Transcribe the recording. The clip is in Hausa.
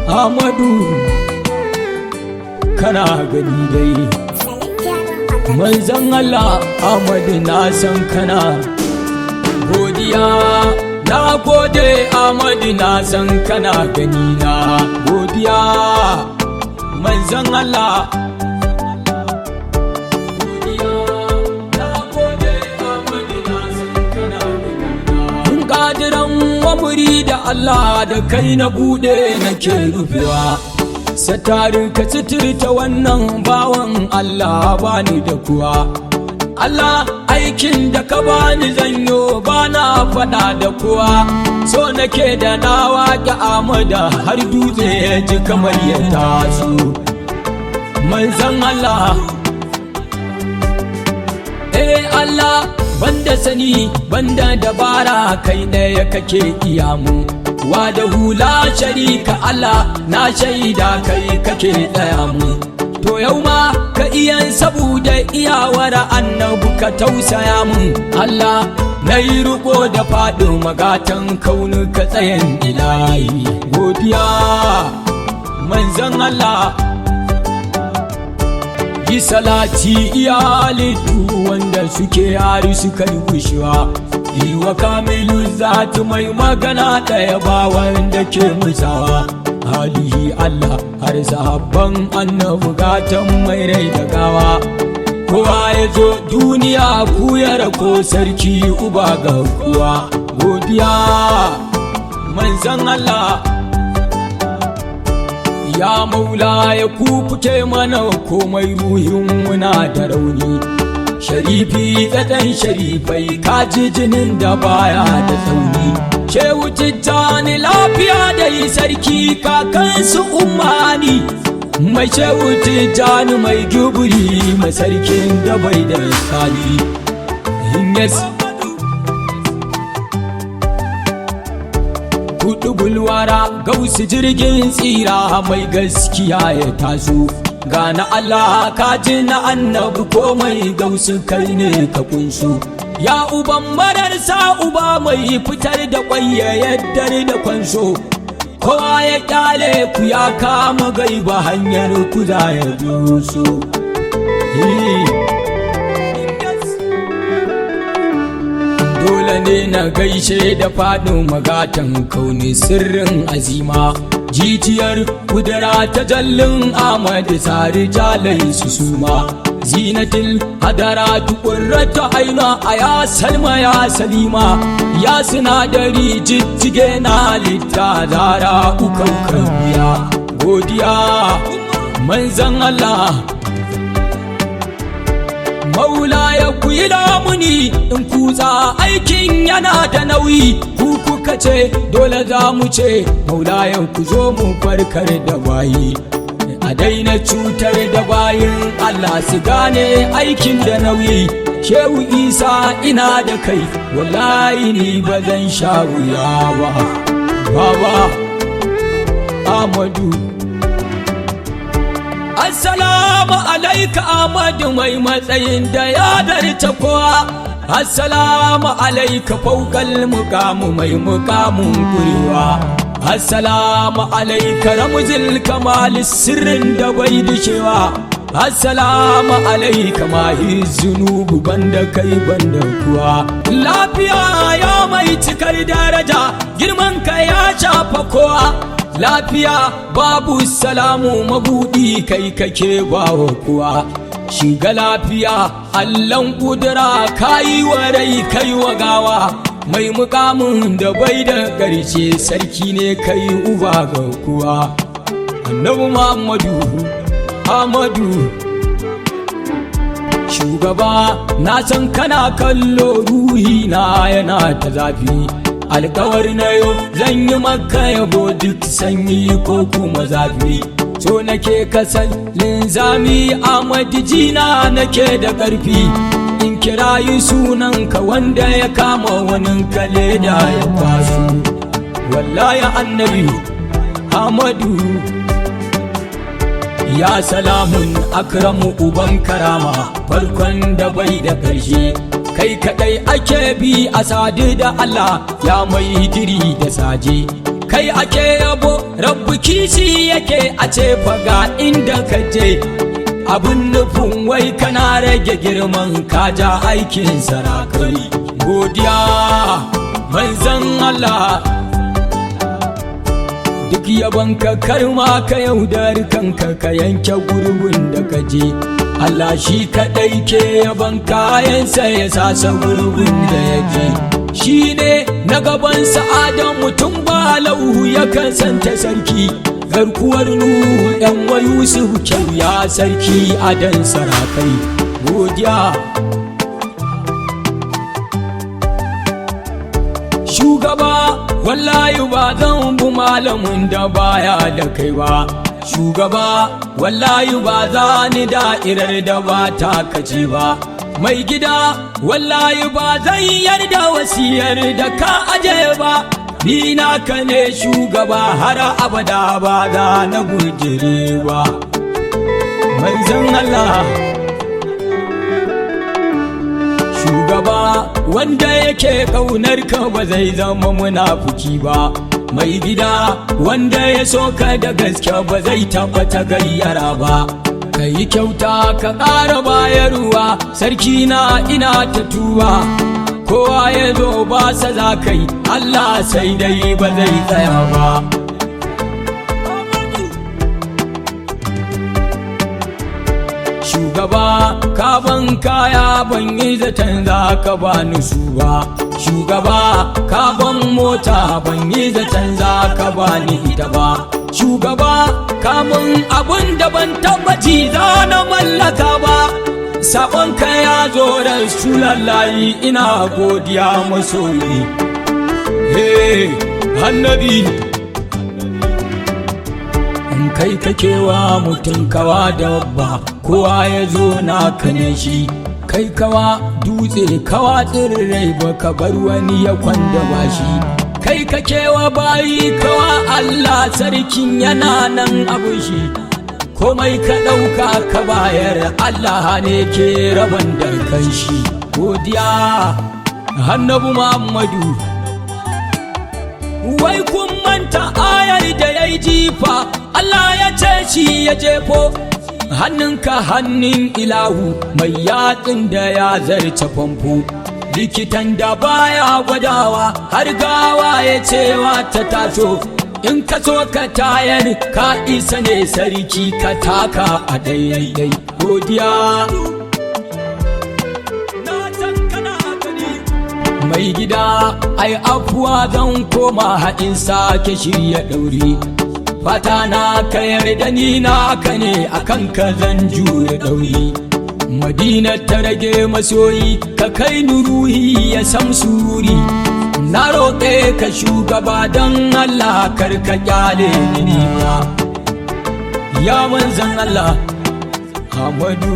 Amadu kana gani dai manzon Allah Amadu na san kana godiya na gode Amadu na san kana gani na godiya manzon Allah godiya na gode Amadu na san kana gani na mun kadiran wamuri da Allah da kai na bude nake rufewa satarin ka ta wannan bawan Allah bani da kuwa Allah aikin da ka bani zanyo bana fada da kuwa so nake da na waƙi Amada har dutse ya ji kamar ya taso manzon Allah Allah banda sani banda dabara kai ɗaya kake iyamu wa da hula sharika Allah na shaida kai kake tsaya mu to yau ma ka iyan saboda iyawar annabu ka tausaya mun Allah na yi riko da faɗin magatan kaunu ka tsayen ilahi godiya manzon Allah yi salati iyalitu wanda suke hari suka yi kushewa yi wa kamilu zati mai magana ɗaya ba wanda ke musawa halihi Allah har sahabban annabu gatan mai rai da gawa kowa ya zo duniya kuyar ko sarki uba ga kuwa godiya manzon Allah ya maula ya kukuce mana komai ruhin muna da rauni sharifi tsadan sharifai kaji jinin da baya da tsauni shehu tijjani lafiya da yi sarki kakansu umani mai shehu tijjani mai guburi mai sarkin da bai da tsari kudu bulwara gausu jirgin tsira mai gaskiya ya taso gana Allah kaji na annabi komai gausu kai ne ka kunsu ya uban mararsa uba mai fitar da kwaye yaddar da kwanso kowa ya kyale ku ya kama gaiba hanyar ku za ya dusu dole ne na gaishe da faɗin magatan kauni sirrin azima jijiyar kudura ta jallin Ahmad sari jalai su suma zinatil hadara tukurrata aina a ya salma ya salima ya sinadari jijjige na litta zara ukan karbiya godiya manzan Allah maula ya kuyi lamuni in kutsa aikin yana da nauyi ku kuka ce dole za mu ce maula ya ku zo mu farkar da bayi a daina cutar da bayin Allah su gane aikin da nauyi shehu isa ina da kai wallahi ni ba zan sha wuya ba baba Amadu Assalamu alaika Ahmadu mai matsayin da ya darta kowa Assalamu alaika faukal mukamu mai mukamun kurewa Assalamu alaika ramzil kamal sirrin da bai dishewa Assalamu alaika mahi zunubu banda kai banda kuwa lafiya ya mai cikar daraja girman ka ya shafa kowa lafiya babu salamu mabudi kai kake bawa kuwa shiga lafiya allan kudura kayi wa rai kai wa gawa mai mukamin da bai da ƙarshe sarki ne kai uba ga kuwa annabi Muhammadu Ahmadu shugaba na san kana kallo ruhi na yana ta zafi alkawar na yau zan yi maka yabo duk sanyi ko kuma zafi so nake kasan linzami Ahmad jina nake da ƙarfi in kirayi sunanka wanda ya kama wani kale da ya kwaso wallahi annabi Ahmadu ya salamun akramu uban karama farkon da bai da ƙarshe kai kadai ake bi a sadu da Allah ya mai diri da saje kai ake yabo rabbi kishi yake a ce faga inda ka je abin nufin wai kana rage girman kaja aikin sarakai godiya manzan Allah duk yaban ka karma ka yaudar kanka ka yanke gurbin da ka je Allah shi kaɗai ke yaban kayansa ya sasa gurbin da ya je shi ne na gaban sa'adan mutum ba lauhu ya kasanta sarki garkuwar nuhu ɗan wa Yusuf kyau ya sarki adan sarakai godiya shugaba wallahi ba zan bu malamin da baya da kai ba shugaba wallahi ba za ni da'irar da ba ta kace ba mai gida wallahi ba zan yarda wasiyar da ka aje ba ni naka ne shugaba har abada ba za na gujire ba manzon Allah shugaba wanda yake kaunar ka ba zai zama munafuki ba mai gida wanda ya so ka da gaske ba zai tabbata gayyara ba kai kyauta ka ƙara bayarwa sarki na ina ta tuba kowa ya zo ba sa za kai Allah sai dai ba zai tsaya ba shugaba ka ban kaya ban yi zaton za ka bani su ba shugaba ka ban mota ban yi zaton za ka bani ita ba shugaba ka mun abun da ban tabbaci za na mallaka ba sabon ka ya zo rasulullahi ina godiya masoyi annabi kai kakewa mutum kawa dabba kowa ya zo naka ne shi kai kawa dutse kawa tsirrai baka bar wani ya kwanda ba shi kai kakewa bayi kawa Allah sarkin yana nan abu shi komai ka ɗauka ka bayar Allah ne ke raban da kan shi godiya annabi Muhammadu wai kun manta ayar da yayi jifa Allah ya ce shi ya jefo hannunka hannun ilahu mai yatsun da ya zarce famfo likitan da baya gwadawa har gawa ya cewa ta taso in ka so ka tayar ka isa ne sarki ka taka a daidai godiya mai gida ai afuwa zan koma haɗin sake shirya ɗauri fata na ka yarda ni naka ne akan ka zan jure ɗauri madina ta rage masoyi ka kai ni ruhi ya sam sururi na roƙe ka shugaba don Allah kar ka kyale ni ba ya manzan Allah Ahmadu